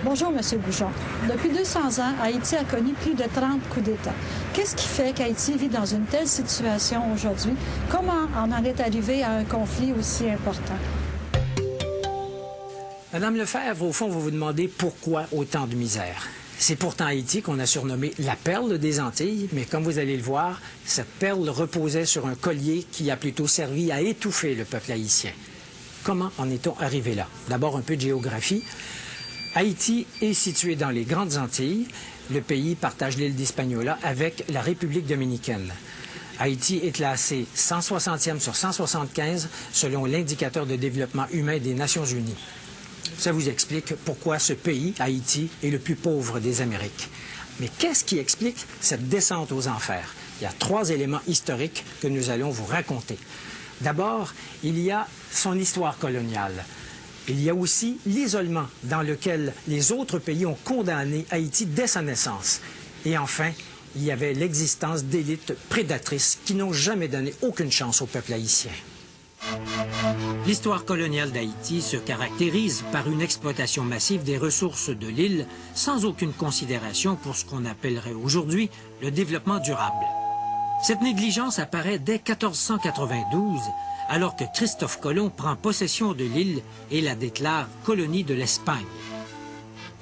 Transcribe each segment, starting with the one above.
Bonjour, M. Goujon. Depuis 200 ans, Haïti a connu plus de 30 coups d'État. Qu'est-ce qui fait qu'Haïti vit dans une telle situation aujourd'hui? Comment on en est arrivé à un conflit aussi important? Madame Lefebvre, au fond, vous vous demandez pourquoi autant de misère. C'est pourtant Haïti qu'on a surnommé la perle des Antilles, mais comme vous allez le voir, cette perle reposait sur un collier qui a plutôt servi à étouffer le peuple haïtien. Comment en est-on arrivé là? D'abord, un peu de géographie. Haïti est situé dans les Grandes Antilles. Le pays partage l'île d'Hispaniola avec la République dominicaine. Haïti est classé 160e sur 175 selon l'indicateur de développement humain des Nations unies. Ça vous explique pourquoi ce pays, Haïti, est le plus pauvre des Amériques. Mais qu'est-ce qui explique cette descente aux enfers? Il y a 3 éléments historiques que nous allons vous raconter. D'abord, il y a son histoire coloniale. Il y a aussi l'isolement dans lequel les autres pays ont condamné Haïti dès sa naissance. Et enfin, il y avait l'existence d'élites prédatrices qui n'ont jamais donné aucune chance au peuple haïtien. L'histoire coloniale d'Haïti se caractérise par une exploitation massive des ressources de l'île sans aucune considération pour ce qu'on appellerait aujourd'hui le développement durable. Cette négligence apparaît dès 1492, alors que Christophe Colomb prend possession de l'île et la déclare colonie de l'Espagne.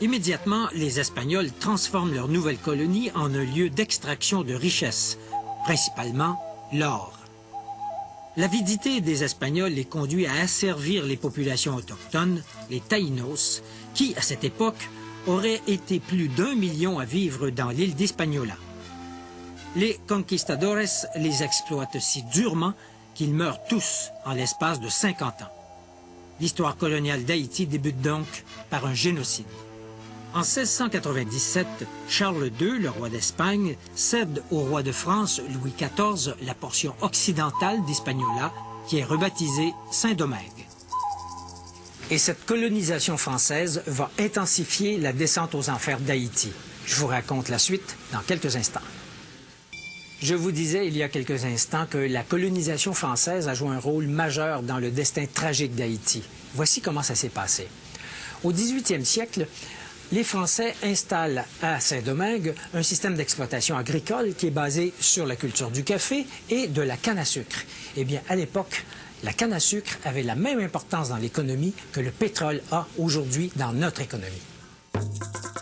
Immédiatement, les Espagnols transforment leur nouvelle colonie en un lieu d'extraction de richesses, principalement l'or. L'avidité des Espagnols les conduit à asservir les populations autochtones, les Taïnos, qui, à cette époque, auraient été plus d'1 million à vivre dans l'île d'Hispaniola. Les conquistadores les exploitent si durement qu'ils meurent tous en l'espace de 50 ans. L'histoire coloniale d'Haïti débute donc par un génocide. En 1697, Charles II, le roi d'Espagne, cède au roi de France, Louis XIV, la portion occidentale d'Hispaniola, qui est rebaptisée Saint-Domingue. Et cette colonisation française va intensifier la descente aux enfers d'Haïti. Je vous raconte la suite dans quelques instants. Je vous disais il y a quelques instants que la colonisation française a joué un rôle majeur dans le destin tragique d'Haïti. Voici comment ça s'est passé. Au 18e siècle, les Français installent à Saint-Domingue un système d'exploitation agricole qui est basé sur la culture du café et de la canne à sucre. Eh bien, à l'époque, la canne à sucre avait la même importance dans l'économie que le pétrole a aujourd'hui dans notre économie.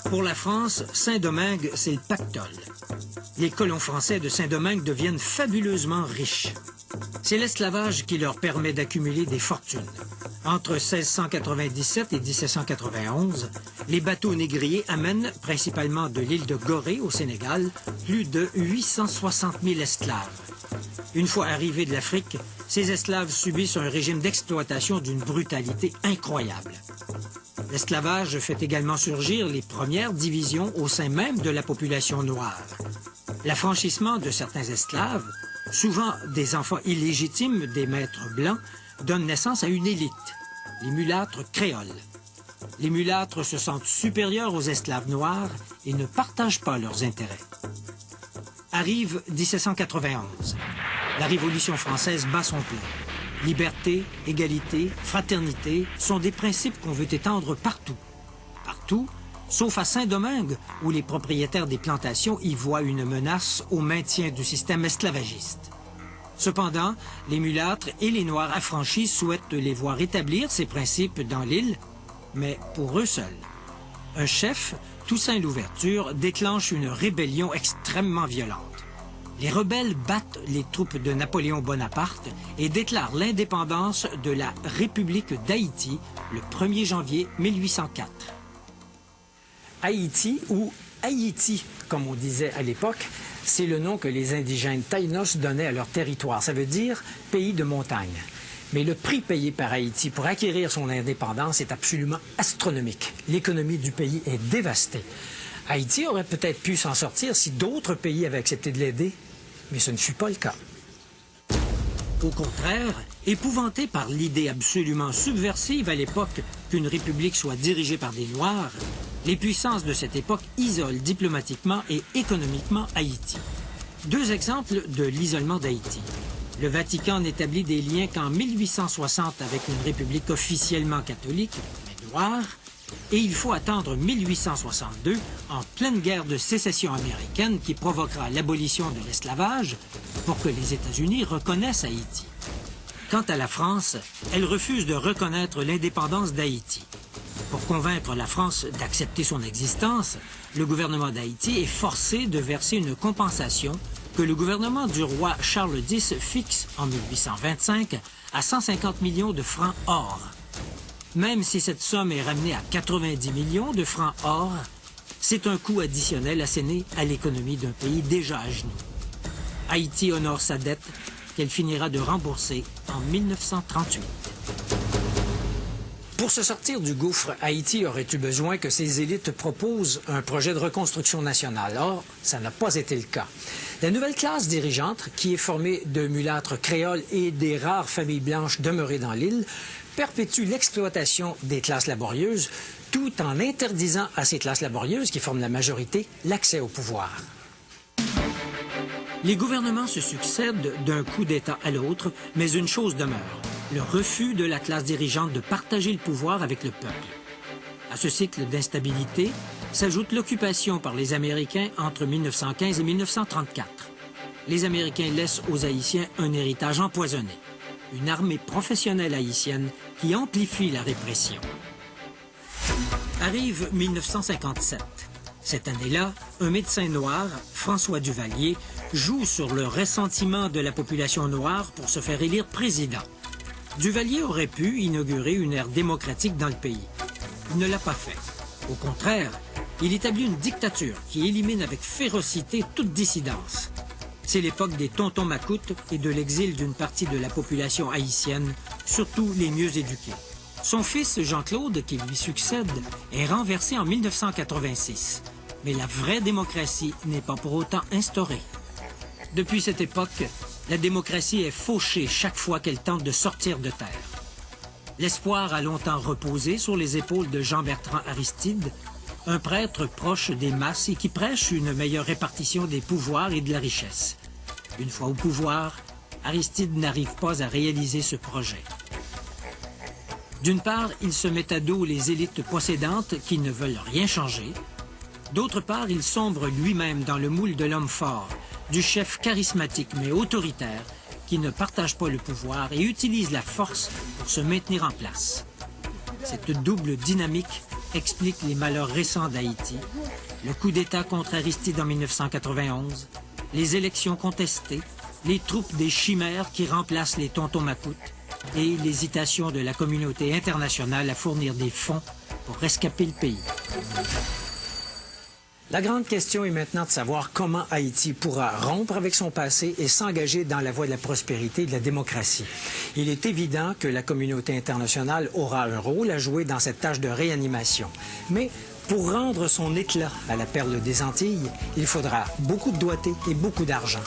Pour la France, Saint-Domingue, c'est le pactole. Les colons français de Saint-Domingue deviennent fabuleusement riches. C'est l'esclavage qui leur permet d'accumuler des fortunes. Entre 1697 et 1791, les bateaux négriers amènent, principalement de l'île de Gorée au Sénégal, plus de 860 000 esclaves. Une fois arrivés de l'Afrique, ces esclaves subissent un régime d'exploitation d'une brutalité incroyable. L'esclavage fait également surgir les premières divisions au sein même de la population noire. L'affranchissement de certains esclaves, souvent des enfants illégitimes des maîtres blancs, donne naissance à une élite, les mulâtres créoles. Les mulâtres se sentent supérieurs aux esclaves noirs et ne partagent pas leurs intérêts. Arrive 1791. La Révolution française bat son plein. Liberté, égalité, fraternité sont des principes qu'on veut étendre partout. Partout, sauf à Saint-Domingue, où les propriétaires des plantations y voient une menace au maintien du système esclavagiste. Cependant, les mulâtres et les Noirs affranchis souhaitent les voir établir ces principes dans l'île, mais pour eux seuls. Un chef, Toussaint Louverture, déclenche une rébellion extrêmement violente. Les rebelles battent les troupes de Napoléon Bonaparte et déclarent l'indépendance de la République d'Haïti le 1er janvier 1804. Haïti, ou Haïti, comme on disait à l'époque, c'est le nom que les indigènes Taïnos donnaient à leur territoire. Ça veut dire pays de montagne. Mais le prix payé par Haïti pour acquérir son indépendance est absolument astronomique. L'économie du pays est dévastée. Haïti aurait peut-être pu s'en sortir si d'autres pays avaient accepté de l'aider, mais ce ne fut pas le cas. Au contraire, épouvanté par l'idée absolument subversive à l'époque qu'une république soit dirigée par des Noirs, les puissances de cette époque isolent diplomatiquement et économiquement Haïti. 2 exemples de l'isolement d'Haïti. Le Vatican n'établit des liens qu'en 1860 avec une république officiellement catholique, mais noire, Et il faut attendre 1862, en pleine guerre de sécession américaine qui provoquera l'abolition de l'esclavage, pour que les États-Unis reconnaissent Haïti. Quant à la France, elle refuse de reconnaître l'indépendance d'Haïti. Pour convaincre la France d'accepter son existence, le gouvernement d'Haïti est forcé de verser une compensation que le gouvernement du roi Charles X fixe en 1825 à 150 millions de francs or. Même si cette somme est ramenée à 90 millions de francs or, c'est un coût additionnel asséné à l'économie d'un pays déjà à genoux. Haïti honore sa dette qu'elle finira de rembourser en 1938. Pour se sortir du gouffre, Haïti aurait eu besoin que ses élites proposent un projet de reconstruction nationale. Or, ça n'a pas été le cas. La nouvelle classe dirigeante, qui est formée de mulâtres créoles et des rares familles blanches demeurées dans l'île, perpétue l'exploitation des classes laborieuses, tout en interdisant à ces classes laborieuses, qui forment la majorité, l'accès au pouvoir. Les gouvernements se succèdent d'un coup d'État à l'autre, mais une chose demeure, le refus de la classe dirigeante de partager le pouvoir avec le peuple. À ce cycle d'instabilité s'ajoute l'occupation par les Américains entre 1915 et 1934. Les Américains laissent aux Haïtiens un héritage empoisonné, une armée professionnelle haïtienne qui amplifie la répression. Arrive 1957. Cette année-là, un médecin noir, François Duvalier, joue sur le ressentiment de la population noire pour se faire élire président. Duvalier aurait pu inaugurer une ère démocratique dans le pays. Il ne l'a pas fait. Au contraire, il établit une dictature qui élimine avec férocité toute dissidence. C'est l'époque des tontons macoutes et de l'exil d'une partie de la population haïtienne, surtout les mieux éduqués. Son fils, Jean-Claude, qui lui succède, est renversé en 1986. Mais la vraie démocratie n'est pas pour autant instaurée. Depuis cette époque, la démocratie est fauchée chaque fois qu'elle tente de sortir de terre. L'espoir a longtemps reposé sur les épaules de Jean-Bertrand Aristide, un prêtre proche des masses et qui prêche une meilleure répartition des pouvoirs et de la richesse. Une fois au pouvoir, Aristide n'arrive pas à réaliser ce projet. D'une part, il se met à dos les élites possédantes qui ne veulent rien changer. D'autre part, il sombre lui-même dans le moule de l'homme fort, du chef charismatique mais autoritaire qui ne partage pas le pouvoir et utilise la force pour se maintenir en place. Cette double dynamique explique les malheurs récents d'Haïti, le coup d'État contre Aristide en 1991, les élections contestées, les troupes des chimères qui remplacent les tontons macoutes et l'hésitation de la communauté internationale à fournir des fonds pour rescaper le pays. La grande question est maintenant de savoir comment Haïti pourra rompre avec son passé et s'engager dans la voie de la prospérité et de la démocratie. Il est évident que la communauté internationale aura un rôle à jouer dans cette tâche de réanimation. Mais pour rendre son éclat à la perle des Antilles, il faudra beaucoup de doigté et beaucoup d'argent.